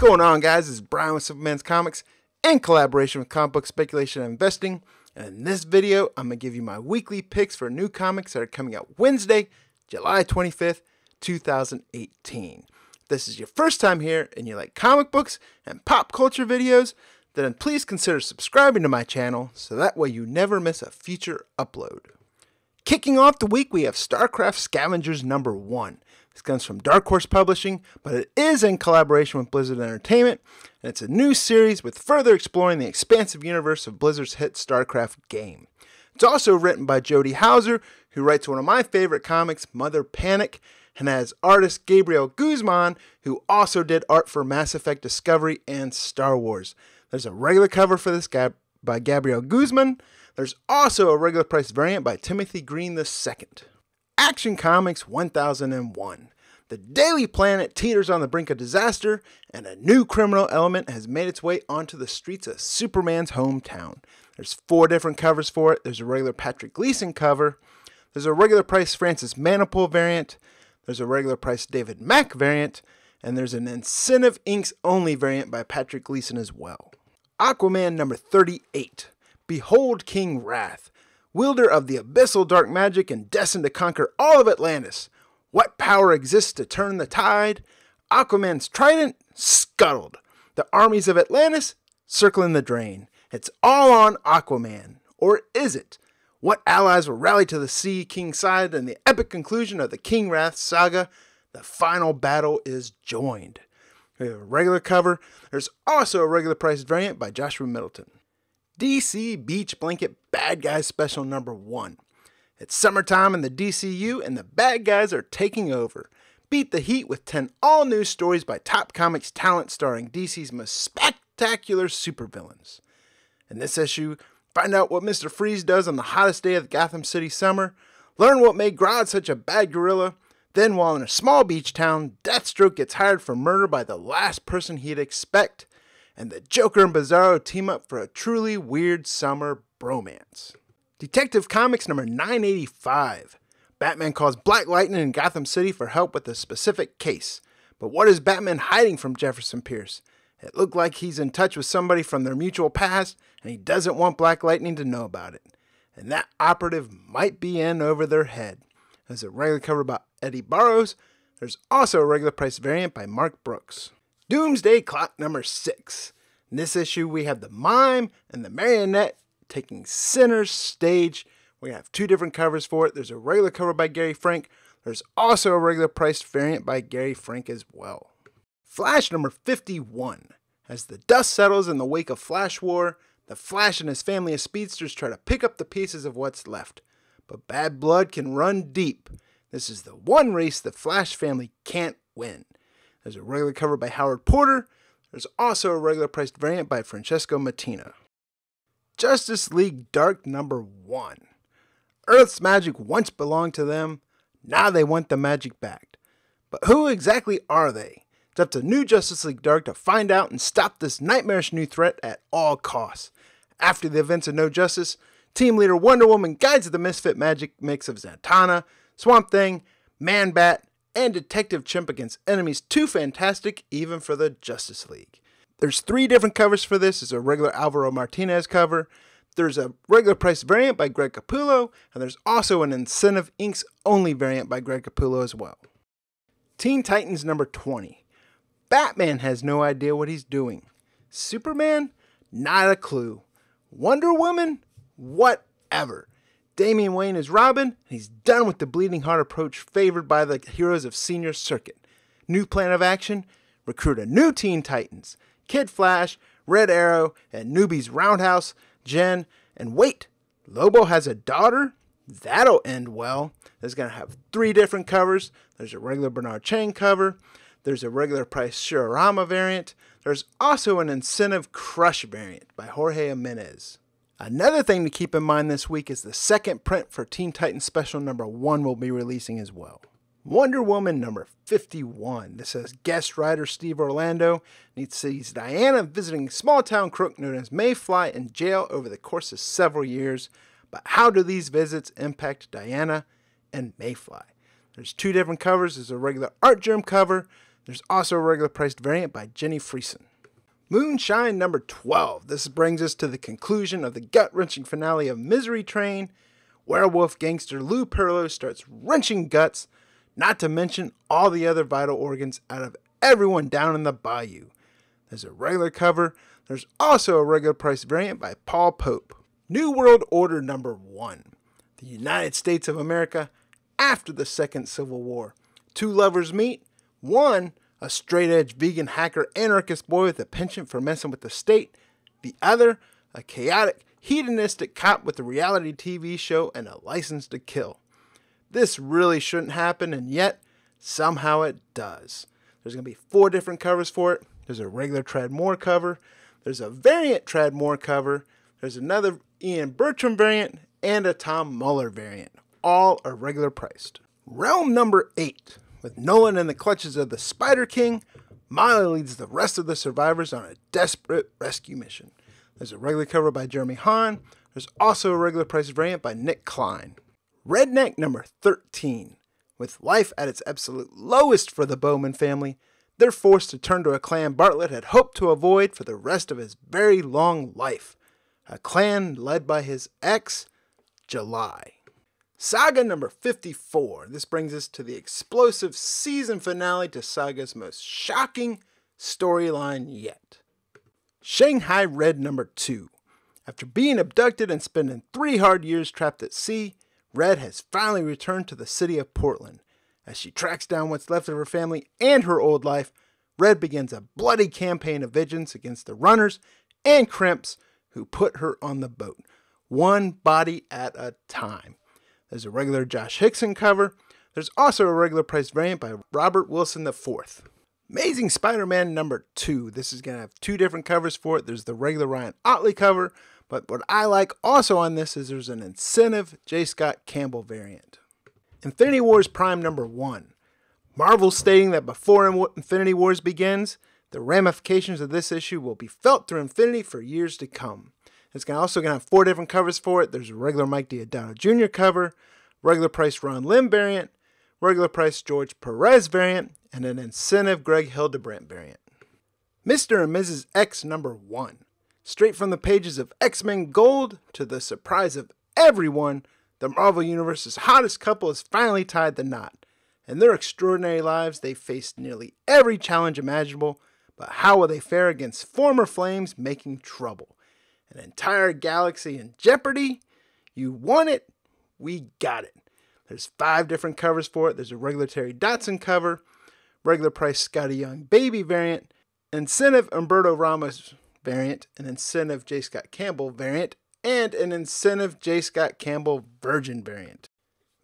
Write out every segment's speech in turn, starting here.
going on, guys? This is Brian with Simpleman's Comics in collaboration with Comic Book Speculation and Investing. And in this video, I'm going to give you my weekly picks for new comics that are coming out Wednesday, July 25th, 2018. If this is your first time here and you like comic books and pop culture videos, then please consider subscribing to my channel so that way you never miss a future upload. Kicking off the week, we have Starcraft Scavengers #1. This comes from Dark Horse Publishing, but it is in collaboration with Blizzard Entertainment, and it's a new series with further exploring the expansive universe of Blizzard's hit StarCraft game. It's also written by Jody Houser, who writes one of my favorite comics, Mother Panic, and has artist Gabriel Guzman, who also did art for Mass Effect Discovery and Star Wars. There's a regular cover for this by Gabriel Guzman. There's also a regular price variant by Timothy Green II. Action Comics 1001. The Daily Planet teeters on the brink of disaster, and a new criminal element has made its way onto the streets of Superman's hometown. There's 4 different covers for it. There's a regular Patrick Gleason cover. There's a regular price Francis Manapul variant. There's a regular price David Mack variant. And there's an Incentive Inks only variant by Patrick Gleason as well. Aquaman #38. Behold King Wrath, wielder of the abyssal dark magic and destined to conquer all of Atlantis. What power exists to turn the tide? Aquaman's trident scuttled. The armies of Atlantis circling the drain. It's all on Aquaman. Or is it? What allies will rally to the Sea King's side in the epic conclusion of the King Wrath saga? The final battle is joined. We have a regular cover. There's also a regular priced variant by Joshua Middleton. DC Beach Blanket Bad Guys Special #1. It's summertime in the DCU and the bad guys are taking over. Beat the heat with 10 all-new stories by top comics talent starring DC's most spectacular supervillains. In this issue, find out what Mr. Freeze does on the hottest day of the Gotham City summer, learn what made Grodd such a bad gorilla, then while in a small beach town, Deathstroke gets hired for murder by the last person he'd expect, and the Joker and Bizarro team up for a truly weird summer bromance. Detective Comics #985. Batman calls Black Lightning in Gotham City for help with a specific case. But what is Batman hiding from Jefferson Pierce? It looked like he's in touch with somebody from their mutual past, and he doesn't want Black Lightning to know about it. And that operative might be in over their head. There's a regular cover by Eddie Barrows. There's also a regular price variant by Mark Brooks. Doomsday Clock #6. In this issue, we have the Mime and the Marionette taking center stage. We have 2 different covers for it. There's a regular cover by Gary Frank. There's also a regular priced variant by Gary Frank as well. Flash #51. As the dust settles in the wake of Flash War, the Flash and his family of speedsters try to pick up the pieces of what's left. But bad blood can run deep. This is the one race the Flash family can't win. There's a regular cover by Howard Porter. There's also a regular priced variant by Francesco Mattina. Justice League Dark #1. Earth's magic once belonged to them. Now they want the magic back. But who exactly are they? It's up to New Justice League Dark to find out and stop this nightmarish new threat at all costs. After the events of No Justice, team leader Wonder Woman guides the misfit magic mix of Zatanna, Swamp Thing, Man-Bat, and Detective Chimp against enemies too fantastic even for the Justice League. There's 3 different covers for this. There's a regular Alvaro Martinez cover. There's a regular price variant by Greg Capullo, and there's also an Incentive Inks only variant by Greg Capullo as well. Teen Titans #20. Batman has no idea what he's doing. Superman? Not a clue. Wonder Woman? Whatever. Damian Wayne is Robin, and he's done with the bleeding heart approach favored by the heroes of Senior Circuit. New plan of action? Recruit a new Teen Titans. Kid Flash, Red Arrow, and newbies Roundhouse, Jen, and wait, Lobo has a daughter? That'll end well. There's going to have 3 different covers. There's a regular Bernard Chang cover. There's a regular price Shirorama variant. There's also an Incentive Crush variant by Jorge Jimenez. Another thing to keep in mind this week is the second print for Teen Titans Special #1 will be releasing as well. Wonder Woman #51. This says guest writer Steve Orlando sees Diana visiting a small town crook known as Mayfly in jail over the course of several years. But how do these visits impact Diana and Mayfly? There's 2 different covers. There's a regular Art Germ cover. There's also a regular priced variant by Jenny Friesen. Moonshine number 12. This brings us to the conclusion of the gut-wrenching finale of Misery Train. Werewolf gangster Lou Perlo starts wrenching guts, not to mention all the other vital organs out of everyone down in the bayou. There's a regular cover. There's also a regular price variant by Paul Pope. New World Order number 1. The United States of America after the Second Civil War. Two lovers meet. One, a straight-edge vegan hacker anarchist boy with a penchant for messing with the state. The other, a chaotic, hedonistic cop with a reality TV show and a license to kill. This really shouldn't happen, and yet, somehow it does. There's going to be 4 different covers for it. There's a regular Tradd Moore cover. There's a variant Tradd Moore cover. There's another Ian Bertram variant, and a Tom Muller variant. All are regular priced. Realm number 8. With Nolan in the clutches of the Spider King, Molly leads the rest of the survivors on a desperate rescue mission. There's a regular cover by Jeremy Hahn. There's also a regular price variant by Nick Klein. Redneck number 13. With life at its absolute lowest for the Bowman family, they're forced to turn to a clan Bartlett had hoped to avoid for the rest of his very long life. A clan led by his ex, July. Saga number 54. This brings us to the explosive season finale to Saga's most shocking storyline yet. Shanghai Red number 2. After being abducted and spending 3 hard years trapped at sea, Red has finally returned to the city of Portland. As she tracks down what's left of her family and her old life, Red begins a bloody campaign of vengeance against the runners and crimps who put her on the boat, one body at a time. There's a regular Josh Hickson cover. There's also a regular price variant by Robert Wilson IV. Amazing Spider-Man number 2. This is going to have 2 different covers for it. There's the regular Ryan Ottley cover, but what I like also on this is there's an incentive J. Scott Campbell variant. Infinity Wars Prime number 1. Marvel stating that before Infinity Wars begins, the ramifications of this issue will be felt through Infinity for years to come. It's also going to have 4 different covers for it. There's a regular Mike Diodato Jr. cover, regular price Ron Lim variant, regular price George Perez variant, and an incentive Greg Hildebrandt variant. Mr. and Mrs. X number 1. Straight from the pages of X-Men Gold, to the surprise of everyone, the Marvel Universe's hottest couple has finally tied the knot. In their extraordinary lives, they faced nearly every challenge imaginable, but how will they fare against former flames making trouble? An entire galaxy in jeopardy? You want it? We got it. There's 5 different covers for it. There's a regular Terry Dotson cover, regular price Scotty Young Baby variant, incentive Umberto Ramos variant, an incentive J. Scott Campbell variant, and an incentive J. Scott Campbell Virgin variant.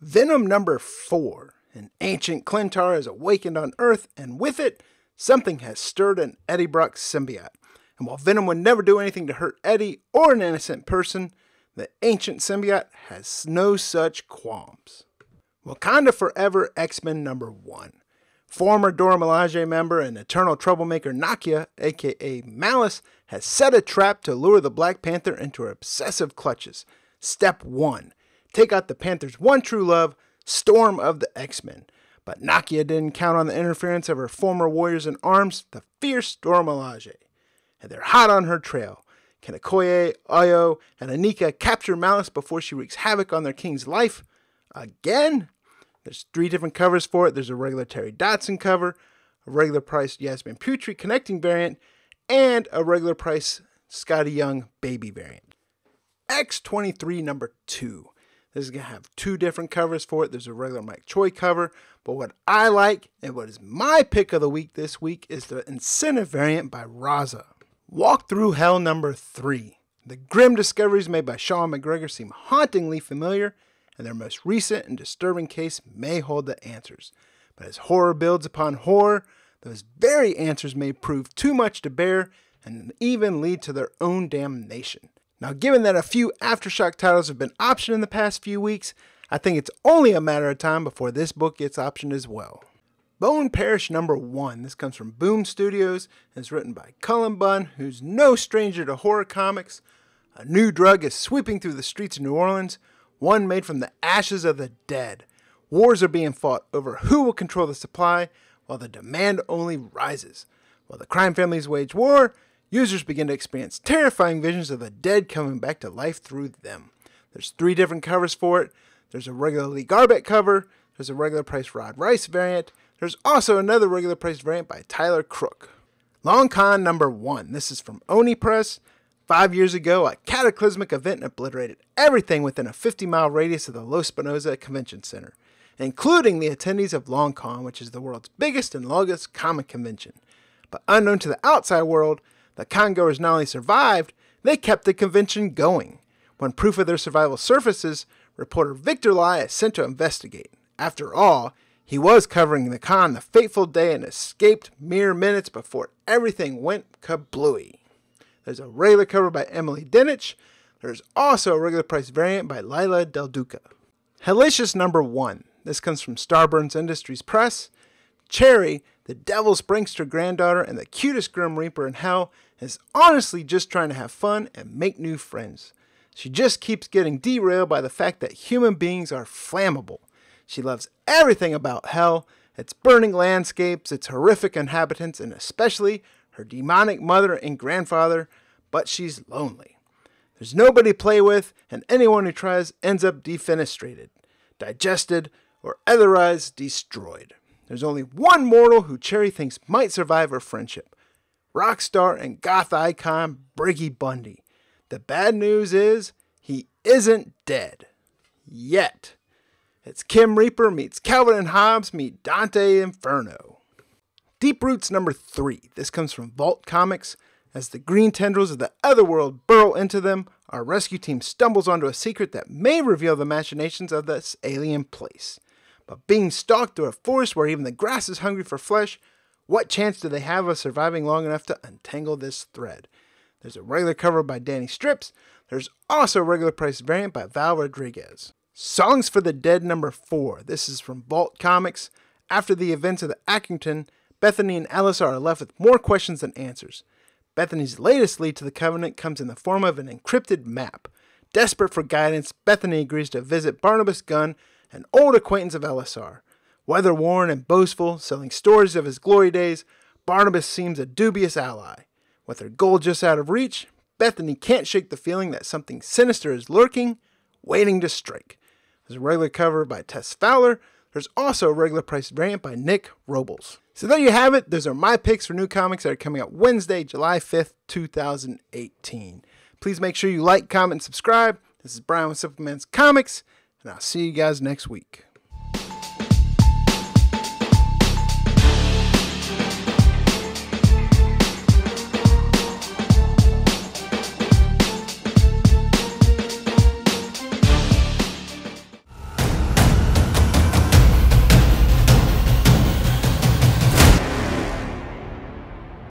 Venom number 4. An ancient Clintar has awakened on Earth, and with it, something has stirred an Eddie Brock symbiote. And while Venom would never do anything to hurt Eddie or an innocent person, the ancient symbiote has no such qualms. Wakanda Forever X-Men number 1. Former Dora Milaje member and eternal troublemaker Nakia, aka Malice, has set a trap to lure the Black Panther into her obsessive clutches. Step 1. Take out the Panther's one true love, Storm of the X-Men. But Nakia didn't count on the interference of her former warriors in arms, the fierce Dora Milaje. And they're hot on her trail. Can Okoye, Ayo, and Anika capture Malice before she wreaks havoc on their king's life? Again? There's 3 different covers for it. There's a regular Terry Dotson cover, a regular price Yasmin Putri connecting variant, and a regular price Scotty Young Baby variant. X23 number 2. This is going to have 2 different covers for it. There's a regular Mike Choi cover, but what I like, and what is my pick of the week this week, is the incentive variant by Raza. Walk Through Hell number 3. The grim discoveries made by Sean McGregor seem hauntingly familiar, and their most recent and disturbing case may hold the answers. But as horror builds upon horror, those very answers may prove too much to bear and even lead to their own damnation. Now, given that a few Aftershock titles have been optioned in the past few weeks, I think it's only a matter of time before this book gets optioned as well. Bone Parish number 1. This comes from Boom Studios and is written by Cullen Bunn, who's no stranger to horror comics. A new drug is sweeping through the streets of New Orleans, one made from the ashes of the dead. Wars are being fought over who will control the supply, while the demand only rises. While the crime families wage war, users begin to experience terrifying visions of the dead coming back to life through them. There's 3 different covers for it. There's a regular Lee Garbett cover, there's a regular price Rod Rice variant, there's also another regular price variant by Tyler Crook. Long Con number 1. This is from Oni Press. 5 years ago, a cataclysmic event obliterated everything within a 50-mile radius of the Los Spinoza Convention Center, including the attendees of Long Con, which is the world's biggest and longest comic convention. But unknown to the outside world, the con-goers not only survived, they kept the convention going. When proof of their survival surfaces, reporter Victor Lai is sent to investigate. After all, he was covering the con the fateful day and escaped mere minutes before everything went kablooey. There's a regular cover by Emily Dinich. There's also a regular price variant by Lila Del Duca. Hellicious number 1. This comes from Starburns Industries Press. Cherry, the devil's prankster granddaughter and the cutest Grim Reaper in hell, is honestly just trying to have fun and make new friends. She just keeps getting derailed by the fact that human beings are flammable. She loves everything about hell, its burning landscapes, its horrific inhabitants, and especially her demonic mother and grandfather, but she's lonely. There's nobody to play with, and anyone who tries ends up defenestrated, digested, or otherwise destroyed. There's only one mortal who Cherry thinks might survive her friendship. Rock star and goth icon Briggy Bundy. The bad news is, he isn't dead. Yet. It's Kim Reaper meets Calvin and Hobbes meet Dante Inferno. Deep Roots number 3. This comes from Vault Comics. As the green tendrils of the otherworld burrow into them, our rescue team stumbles onto a secret that may reveal the machinations of this alien place. But being stalked through a forest where even the grass is hungry for flesh, what chance do they have of surviving long enough to untangle this thread? There's a regular cover by Danny Strips. There's also a regular price variant by Val Rodriguez. Songs for the Dead number 4. This is from Vault Comics. After the events of the Accrington, Bethany and Alice are left with more questions than answers. Bethany's latest lead to the Covenant comes in the form of an encrypted map. Desperate for guidance, Bethany agrees to visit Barnabas Gunn, an old acquaintance of LSR. Weather-worn and boastful, selling stories of his glory days, Barnabas seems a dubious ally. With her goal just out of reach, Bethany can't shake the feeling that something sinister is lurking, waiting to strike. There's a regular cover by Tess Fowler. There's also a regular price variant by Nick Robles. So there you have it. Those are my picks for new comics that are coming out Wednesday, July 5th, 2018. Please make sure you like, comment, and subscribe. This is Brian with Simpleman's Comics, and I'll see you guys next week.